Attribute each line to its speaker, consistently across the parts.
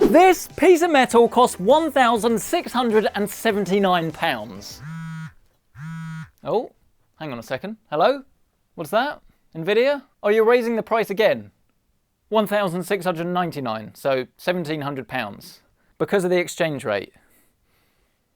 Speaker 1: This piece of metal costs £1,679. Oh, hang on a second. Hello? What's that? Nvidia? Oh, you're raising the price again. 1,699, so £1,700. Because of the exchange rate.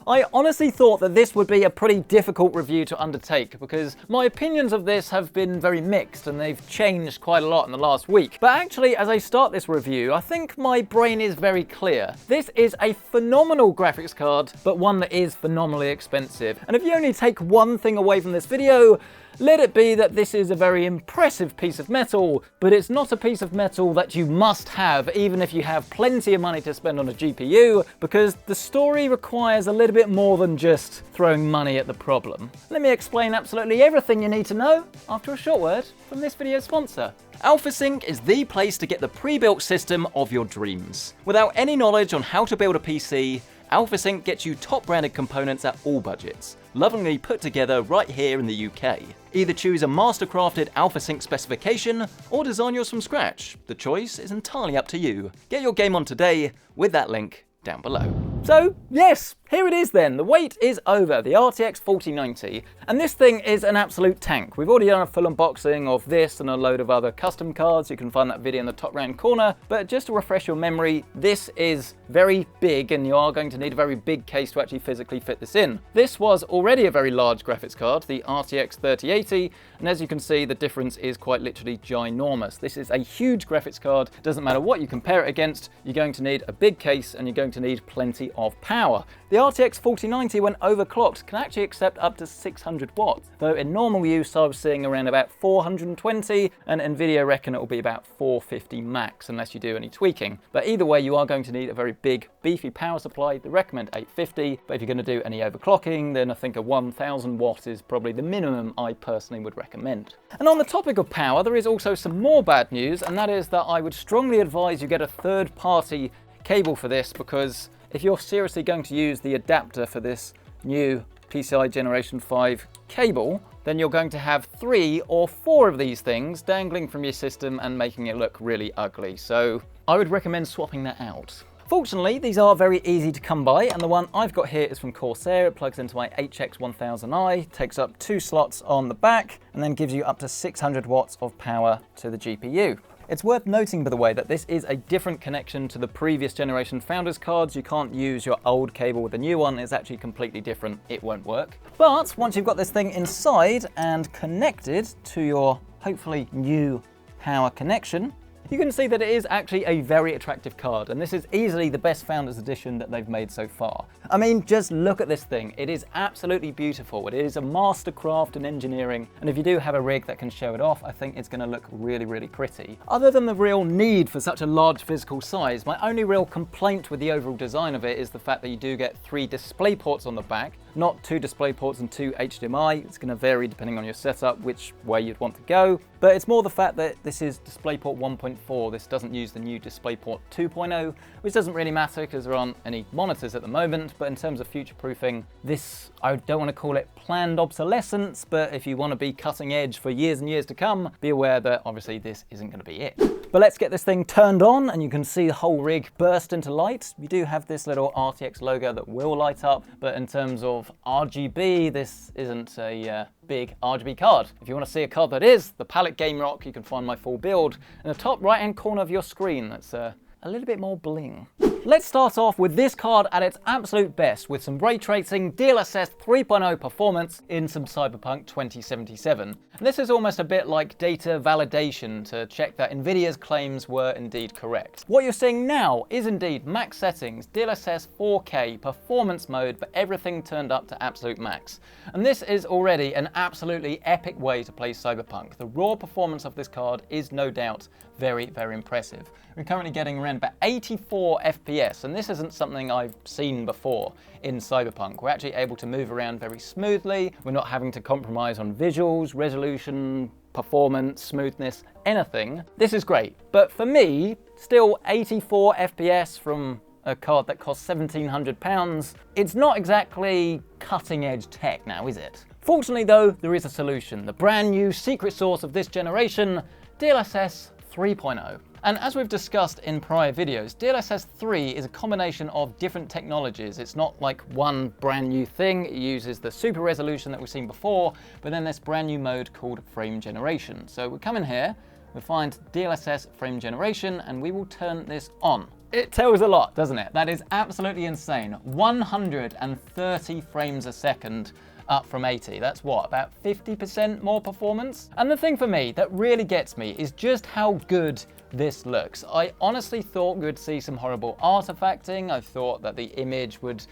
Speaker 1: I honestly thought that this would be a pretty difficult review to undertake because my opinions of this have been very mixed and they've changed quite a lot in the last week. But actually, as I start this review, I think my brain is very clear. This is a phenomenal graphics card, but one that is phenomenally expensive. And if you only take one thing away from this video, let it be that this is a very impressive piece of metal, but it's not a piece of metal that you must have even if you have plenty of money to spend on a GPU, because the story requires a little bit more than just throwing money at the problem. Let me explain absolutely everything you need to know after a short word from this video's sponsor. AlphaSync is the place to get the pre-built system of your dreams. Without any knowledge on how to build a PC, AlphaSync gets you top branded components at all budgets, lovingly put together right here in the UK. Either choose a master-crafted AlphaSync specification or design yours from scratch. The choice is entirely up to you. Get your game on today with that link down below. So yes, here it is then. The wait is over, the RTX 4090. And this thing is an absolute tank. We've already done a full unboxing of this and a load of other custom cards. You can find that video in the top right corner. But just to refresh your memory, this is very big and you are going to need a very big case to actually physically fit this in. This was already a very large graphics card, the RTX 3080. And as you can see, the difference is quite literally ginormous. This is a huge graphics card. Doesn't matter what you compare it against, you're going to need a big case and you're going to need plenty of power. The RTX 4090, when overclocked, can actually accept up to 600 watts, though in normal use I was seeing around about 420, and Nvidia reckon it will be about 450 max unless you do any tweaking. But either way, you are going to need a very big, beefy power supply. They recommend 850, but if you're going to do any overclocking, then I think a 1000 watt is probably the minimum I personally would recommend. And on the topic of power, there is also some more bad news, and that is that I would strongly advise you get a third-party cable for this, because if you're seriously going to use the adapter for this new PCI Generation 5 cable, then you're going to have 3 or 4 of these things dangling from your system and making it look really ugly. So I would recommend swapping that out. Fortunately, these are very easy to come by, and the one I've got here is from Corsair. It plugs into my HX1000i, takes up 2 slots on the back, and then gives you up to 600 watts of power to the GPU. It's worth noting, by the way, that this is a different connection to the previous generation Founders cards. You can't use your old cable with the new one. It's actually completely different. It won't work. But once you've got this thing inside and connected to your hopefully new power connection, you can see that it is actually a very attractive card, and this is easily the best Founders Edition that they've made so far. I mean, just look at this thing. It is absolutely beautiful. It is a mastercraft in engineering, and if you do have a rig that can show it off, I think it's going to look really, really pretty. Other than the real need for such a large physical size, my only real complaint with the overall design of it is the fact that you do get 3 display ports on the back, not 2 display ports and 2 HDMI. It's going to vary depending on your setup, which way you'd want to go. But it's more the fact that this is DisplayPort 1.4. This doesn't use the new DisplayPort 2.0, which doesn't really matter because there aren't any monitors at the moment. But in terms of future-proofing, this, I don't want to call it planned obsolescence, but if you want to be cutting edge for years and years to come, be aware that obviously this isn't going to be it. But let's get this thing turned on and you can see the whole rig burst into light. You do have this little RTX logo that will light up, but in terms of RGB, this isn't a big RGB card. If you want to see a card that is the Palette Game Rock, you can find my full build in the top right hand corner of your screen. That's a little bit more bling. Let's start off with this card at its absolute best with some ray tracing, DLSS 3.0 performance in some Cyberpunk 2077. And this is almost a bit like data validation to check that Nvidia's claims were indeed correct. What you're seeing now is indeed max settings, DLSS 4K, performance mode, but everything turned up to absolute max. And this is already an absolutely epic way to play Cyberpunk. The raw performance of this card is no doubt very, very impressive. We're currently getting around about 84 FPS, and this isn't something I've seen before in Cyberpunk. We're actually able to move around very smoothly. We're not having to compromise on visuals, resolution, performance, smoothness, anything. This is great, but for me, still 84 FPS from a card that costs £1,700, it's not exactly cutting edge tech now, is it? Fortunately though, there is a solution. The brand new secret sauce of this generation, DLSS 3.0. And as we've discussed in prior videos, DLSS 3 is a combination of different technologies. It's not like one brand new thing. It uses the super resolution that we've seen before, but then this brand new mode called frame generation. So we come in here, we find DLSS frame generation, and we will turn this on. It tells a lot, doesn't it? That is absolutely insane. 130 frames a second up from 80. That's what, about 50% more performance? And the thing for me that really gets me is just how good this looks. I honestly thought we'd see some horrible artifacting. I thought that the image would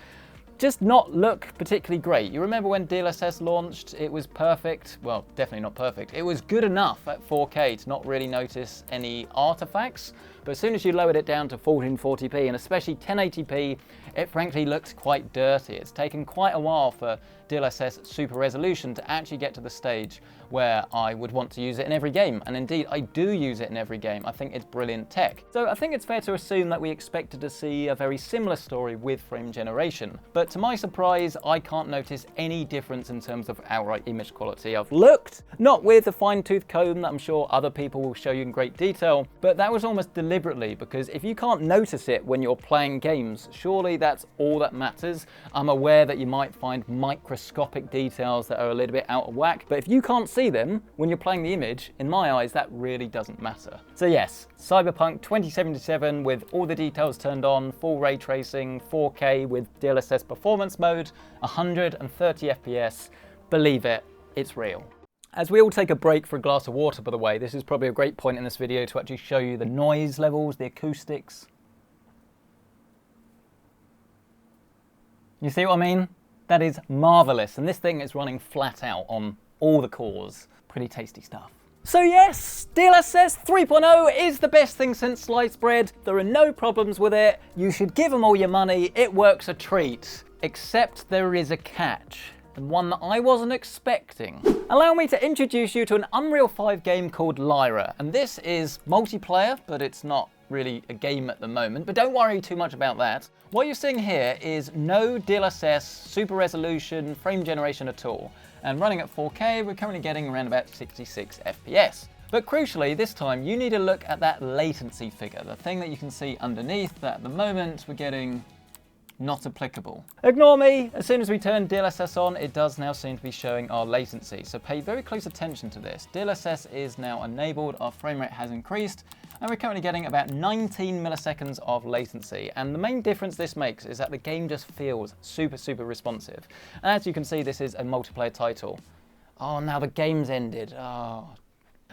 Speaker 1: just not look particularly great. You remember when DLSS launched, it was perfect. Well, definitely not perfect. It was good enough at 4K to not really notice any artifacts. But as soon as you lowered it down to 1440p and especially 1080p, it frankly looked quite dirty. It's taken quite a while for DLSS super resolution to actually get to the stage where I would want to use it in every game. And indeed, I do use it in every game. I think it's brilliant tech. So I think it's fair to assume that we expected to see a very similar story with frame generation. But to my surprise, I can't notice any difference in terms of outright image quality. I've looked, not with a fine-tooth comb that I'm sure other people will show you in great detail, but that was almost deliberately, because if you can't notice it when you're playing games, surely that's all that matters. I'm aware that you might find microscopic details that are a little bit out of whack, but if you can't see them when you're playing the image, in my eyes, that really doesn't matter. So yes, Cyberpunk 2077 with all the details turned on, full ray tracing, 4K with DLSS performance mode, 130 FPS. Believe it, it's real. As we all take a break for a glass of water, by the way, this is probably a great point in this video to actually show you the noise levels, the acoustics. You see what I mean? That is marvelous, and this thing is running flat out on all the cores. Pretty tasty stuff. So yes, DLSS 3.0 is the best thing since sliced bread. There are no problems with it. You should give them all your money. It works a treat. Except there is a catch, and one that I wasn't expecting. Allow me to introduce you to an Unreal 5 game called Lyra, and this is multiplayer, but it's not really a game at the moment, but don't worry too much about that. What you're seeing here is no DLSS, super resolution, frame generation at all. And running at 4K, we're currently getting around about 66 FPS. But crucially, this time, you need to look at that latency figure, the thing that you can see underneath that at the moment we're getting not applicable. Ignore me, as soon as we turn DLSS on, it does now seem to be showing our latency. So pay very close attention to this. DLSS is now enabled, our frame rate has increased, and we're currently getting about 19 milliseconds of latency. And the main difference this makes is that the game just feels super, super responsive. And as you can see, this is a multiplayer title. Oh, now the game's ended. Oh.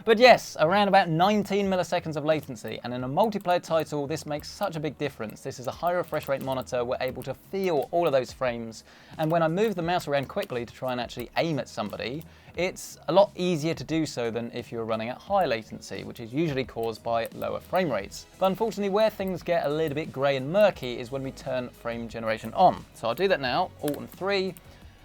Speaker 1: But yes, around about 19 milliseconds of latency, and in a multiplayer title, this makes such a big difference. This is a high refresh rate monitor, we're able to feel all of those frames, and when I move the mouse around quickly to try and actually aim at somebody, it's a lot easier to do so than if you're running at high latency, which is usually caused by lower frame rates. But unfortunately, where things get a little bit grey and murky is when we turn frame generation on. So I'll do that now, Alt and 3.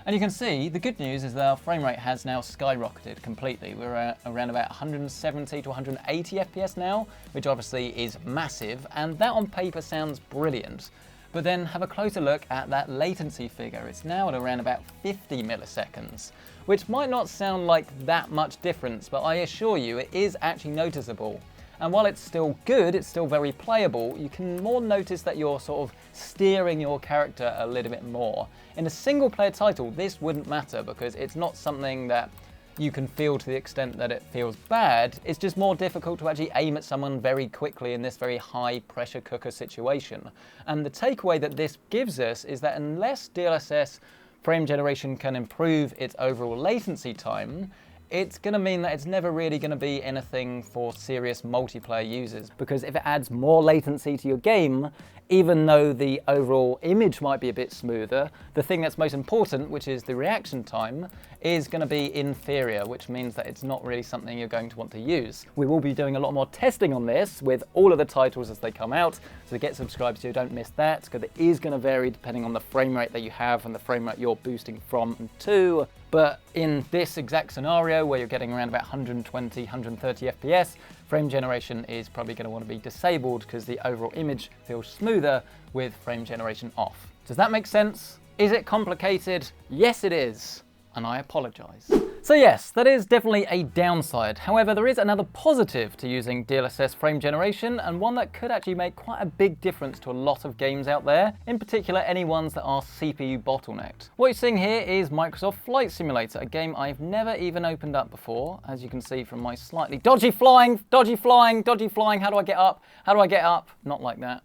Speaker 1: And you can see, the good news is that our frame rate has now skyrocketed completely. We're at around about 170 to 180 FPS now, which obviously is massive, and that on paper sounds brilliant. But then have a closer look at that latency figure. It's now at around about 50 milliseconds, which might not sound like that much difference, but I assure you it is actually noticeable. And while it's still good, it's still very playable, you can more notice that you're sort of steering your character a little bit more. In a single player title, this wouldn't matter because it's not something that you can feel to the extent that it feels bad. It's just more difficult to actually aim at someone very quickly in this very high pressure cooker situation. And the takeaway that this gives us is that unless DLSS frame generation can improve its overall latency time, it's going to mean that it's never really going to be anything for serious multiplayer users, because if it adds more latency to your game, even though the overall image might be a bit smoother, the thing that's most important, which is the reaction time, is going to be inferior, which means that it's not really something you're going to want to use. We will be doing a lot more testing on this with all of the titles as they come out, so get subscribed so you don't miss that, because it is going to vary depending on the frame rate that you have and the frame rate you're boosting from and to. But in this exact scenario where you're getting around about 120, 130 FPS, frame generation is probably going to want to be disabled because the overall image feels smoother with frame generation off. Does that make sense? Is it complicated? Yes, it is, and I apologize. So yes, that is definitely a downside. However, there is another positive to using DLSS frame generation, and one that could actually make quite a big difference to a lot of games out there, in particular any ones that are CPU bottlenecked. What you're seeing here is Microsoft Flight Simulator, a game I've never even opened up before, as you can see from my slightly dodgy flying, how do I get up? How do I get up? Not like that.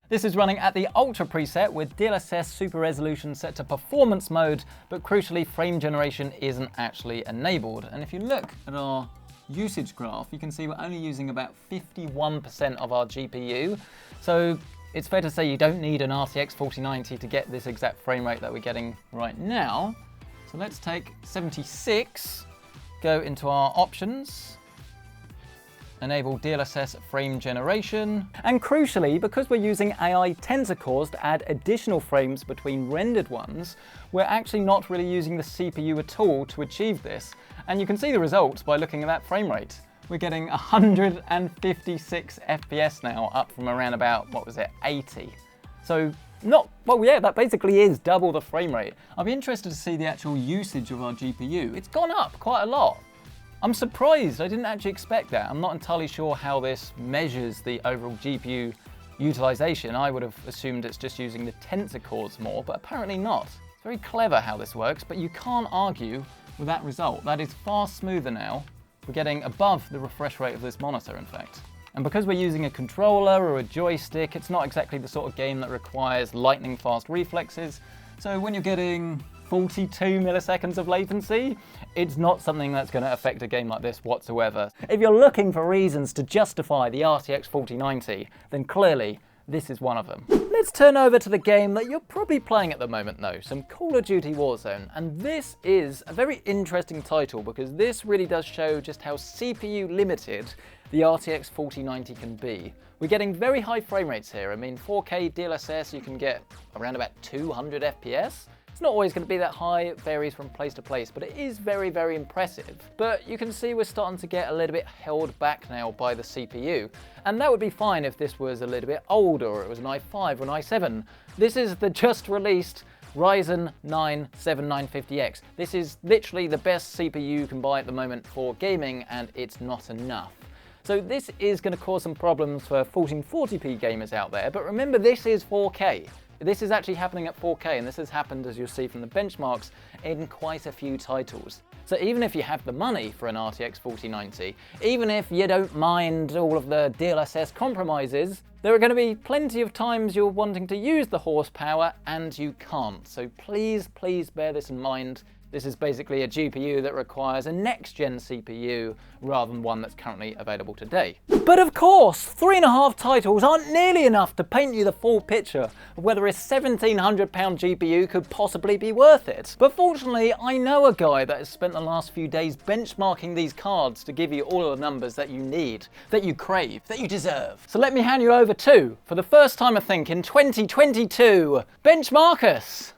Speaker 1: This is running at the Ultra preset with DLSS Super Resolution set to performance mode, but crucially frame generation isn't actually enabled. And if you look at our usage graph, you can see we're only using about 51% of our GPU. So it's fair to say you don't need an RTX 4090 to get this exact frame rate that we're getting right now. So let's take 76, go into our options, enable DLSS frame generation, and crucially, because we're using AI tensor cores to add additional frames between rendered ones, we're actually not really using the CPU at all to achieve this. And you can see the results by looking at that frame rate. We're getting 156 FPS now, up from around about, 80. So that basically is double the frame rate. I'll be interested to see the actual usage of our GPU. It's gone up quite a lot. I'm surprised, I didn't actually expect that. I'm not entirely sure how this measures the overall GPU utilization. I would have assumed it's just using the tensor cores more, but apparently not. It's very clever how this works, but you can't argue with that result. That is far smoother now. We're getting above the refresh rate of this monitor, in fact. And because we're using a controller or a joystick, it's not exactly the sort of game that requires lightning fast reflexes. So when you're getting 42 milliseconds of latency, it's not something that's going to affect a game like this whatsoever. If you're looking for reasons to justify the RTX 4090, then clearly this is one of them. Let's turn over to the game that you're probably playing at the moment though, some Call of Duty Warzone. And this is a very interesting title because this really does show just how CPU limited the RTX 4090 can be. We're getting very high frame rates here. I mean, 4K DLSS, you can get around about 200 FPS. It's not always going to be that high, it varies from place to place, but it is very, very impressive. But you can see we're starting to get a little bit held back now by the CPU. And that would be fine if this was a little bit older, or it was an i5 or an i7. This is the just released Ryzen 9 7950X. This is literally the best CPU you can buy at the moment for gaming, and it's not enough. So this is going to cause some problems for 1440p gamers out there, but remember this is 4K. This is actually happening at 4K, and this has happened, as you'll see from the benchmarks, in quite a few titles. So even if you have the money for an RTX 4090, even if you don't mind all of the DLSS compromises, there are going to be plenty of times you're wanting to use the horsepower and you can't. So please, please bear this in mind. This is basically a GPU that requires a next-gen CPU rather than one that's currently available today. But of course, 3.5 titles aren't nearly enough to paint you the full picture of whether a £1,700 GPU could possibly be worth it. But fortunately, I know a guy that has spent the last few days benchmarking these cards to give you all of the numbers that you need, that you crave, that you deserve. So let me hand you over to, for the first time I think in 2022, Benchmarkus.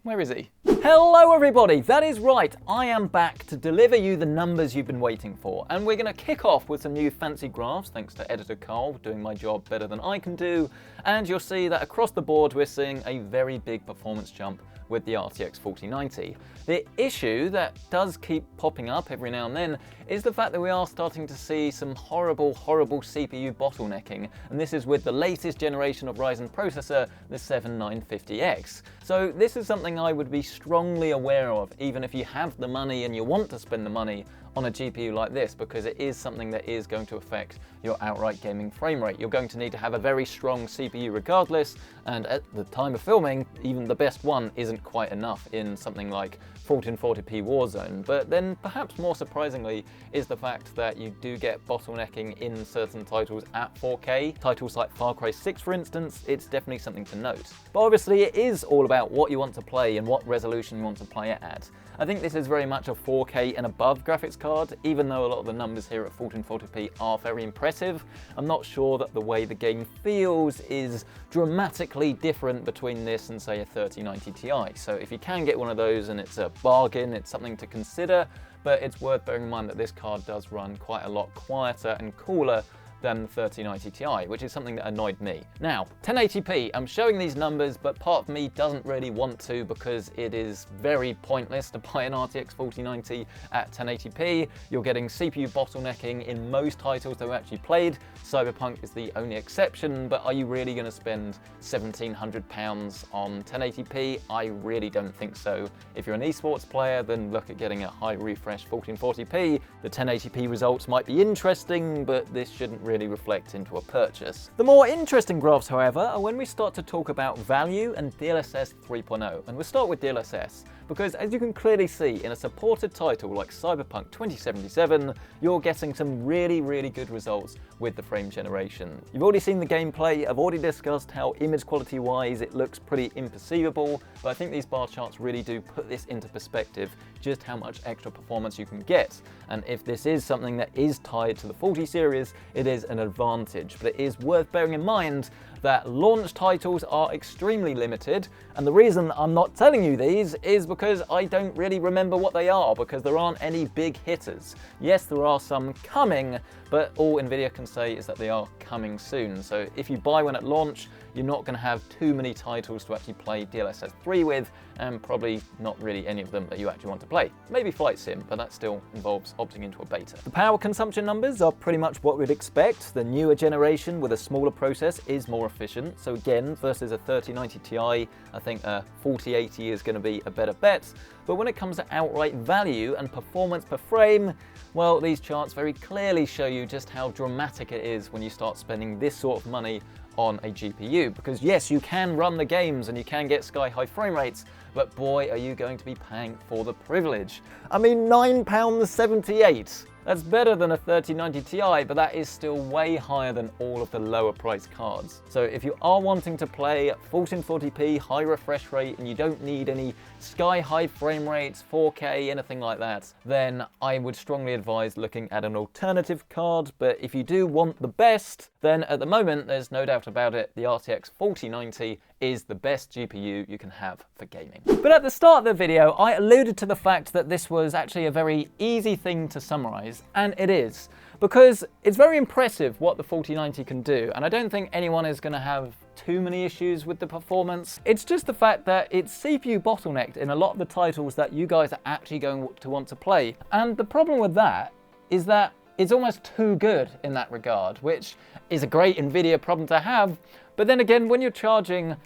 Speaker 1: Where is he? Hello everybody, that is right, I am back to deliver you the numbers you've been waiting for, and we're going to kick off with some new fancy graphs thanks to editor Carl doing my job better than I can do, and you'll see that across the board we're seeing a very big performance jump with the RTX 4090. The issue that does keep popping up every now and then is the fact that we are starting to see some horrible CPU bottlenecking, and this is with the latest generation of Ryzen processor, the 7950X. So this is something I would be strongly aware of, even if you have the money and you want to spend the money on a GPU like this, because it is something that is going to affect your outright gaming frame rate. You're going to need to have a very strong CPU regardless, and at the time of filming, even the best one isn't quite enough in something like 1440p Warzone. But then perhaps more surprisingly is the fact that you do get bottlenecking in certain titles at 4K. Titles like Far Cry 6 for instance, it's definitely something to note. But obviously it is all about what you want to play and what resolution you want to play it at. I think this is very much a 4K and above graphics card, even though a lot of the numbers here at 1440p are very impressive. I'm not sure that the way the game feels is dramatically different between this and say a 3090 Ti. So if you can get one of those and it's a bargain, it's something to consider, but it's worth bearing in mind that this card does run quite a lot quieter and cooler than the 3090 Ti, which is something that annoyed me. Now, 1080p, I'm showing these numbers, but part of me doesn't really want to because it is very pointless to buy an RTX 4090 at 1080p. You're getting CPU bottlenecking in most titles that we actually played. Cyberpunk is the only exception, but are you really going to spend £1,700 on 1080p? I really don't think so. If you're an esports player, then look at getting a high refresh 1440p. The 1080p results might be interesting, but this shouldn't really reflect into a purchase. The more interesting graphs, however, are when we start to talk about value and DLSS 3.0. And we'll start with DLSS, because as you can clearly see in a supported title like Cyberpunk 2077, you're getting some really good results with the frame generation. You've already seen the gameplay, I've already discussed how image quality wise it looks pretty imperceivable, but I think these bar charts really do put this into perspective, just how much extra performance you can get. And if this is something that is tied to the 40 series, it is an advantage. But it is worth bearing in mind that launch titles are extremely limited, and the reason I'm not telling you these is because I don't really remember what they are, because there aren't any big hitters. Yes, there are some coming, but all Nvidia can say is that they are coming soon. So if you buy one at launch, you're not going to have too many titles to actually play DLSS 3 with, and probably not really any of them that you actually want to play. Maybe Flight Sim, but that still involves opting into a beta. The power consumption numbers are pretty much what we'd expect. The newer generation with a smaller process is more efficient. So again, versus a 3090 Ti, I think a 4080 is going to be a better bet. But when it comes to outright value and performance per frame, well, these charts very clearly show you just how dramatic it is when you start spending this sort of money on a GPU. Because yes, you can run the games and you can get sky-high frame rates, but boy, are you going to be paying for the privilege. I mean, £9.78. That's better than a 3090 Ti, but that is still way higher than all of the lower priced cards. So if you are wanting to play at 1440p, high refresh rate, and you don't need any sky-high frame rates, 4K, anything like that, then I would strongly advise looking at an alternative card. But if you do want the best, then at the moment, there's no doubt about it, the RTX 4090 is the best GPU you can have for gaming. But at the start of the video, I alluded to the fact that this was actually a very easy thing to summarize, and it is, because it's very impressive what the 4090 can do, and I don't think anyone is going to have too many issues with the performance. It's just the fact that it's CPU bottlenecked in a lot of the titles that you guys are actually going to want to play. And the problem with that is that it's almost too good in that regard, which is a great Nvidia problem to have. But then again, when you're charging now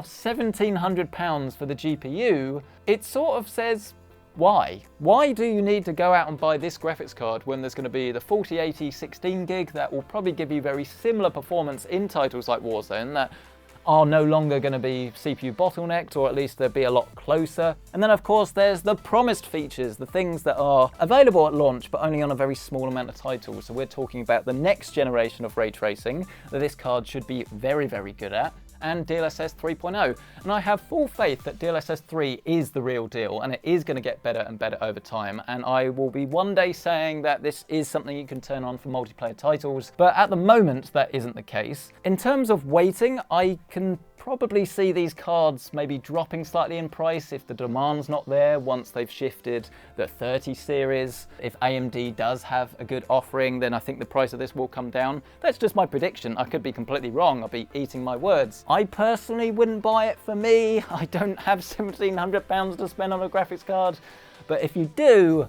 Speaker 1: £1,700 for the GPU, it sort of says, why? Why do you need to go out and buy this graphics card when there's going to be the 4080 16 gig that will probably give you very similar performance in titles like Warzone that are no longer going to be CPU bottlenecked, or at least they'll be a lot closer. And then of course there's the promised features, the things that are available at launch but only on a very small amount of titles. So we're talking about the next generation of ray tracing that this card should be very good at, and DLSS 3.0. And I have full faith that DLSS 3 is the real deal, and it is going to get better and better over time. And I will be one day saying that this is something you can turn on for multiplayer titles, but at the moment that isn't the case. In terms of waiting, I can probably see these cards maybe dropping slightly in price if the demand's not there once they've shifted the 30 series. If AMD does have a good offering, then I think the price of this will come down. That's just my prediction. I could be completely wrong. I'll be eating my words. I personally wouldn't buy it for me. I don't have £1,700 to spend on a graphics card, but if you do,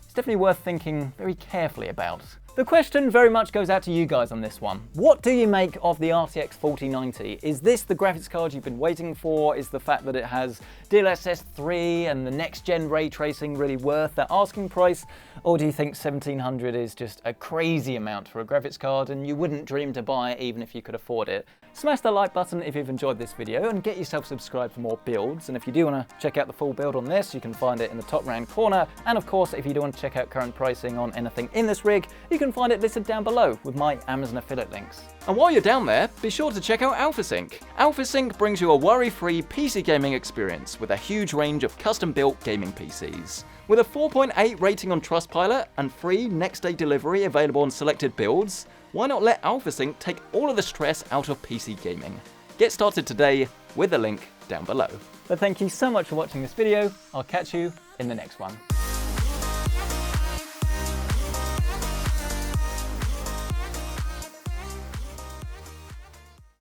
Speaker 1: it's definitely worth thinking very carefully about. The question very much goes out to you guys on this one. What do you make of the RTX 4090? Is this the graphics card you've been waiting for? Is the fact that it has DLSS 3 and the next gen ray tracing really worth that asking price? Or do you think £1,700 is just a crazy amount for a graphics card and you wouldn't dream to buy it even if you could afford it? Smash the like button if you've enjoyed this video and get yourself subscribed for more builds. And if you do want to check out the full build on this, you can find it in the top right corner. And of course, if you do want to check out current pricing on anything in this rig, you can find it listed down below with my Amazon affiliate links. And while you're down there, be sure to check out AlphaSync. AlphaSync brings you a worry-free PC gaming experience with a huge range of custom-built gaming PCs. With a 4.8 rating on Trustpilot and free next-day delivery available on selected builds, why not let AlphaSync take all of the stress out of PC gaming? Get started today with the link down below. But thank you so much for watching this video. I'll catch you in the next one.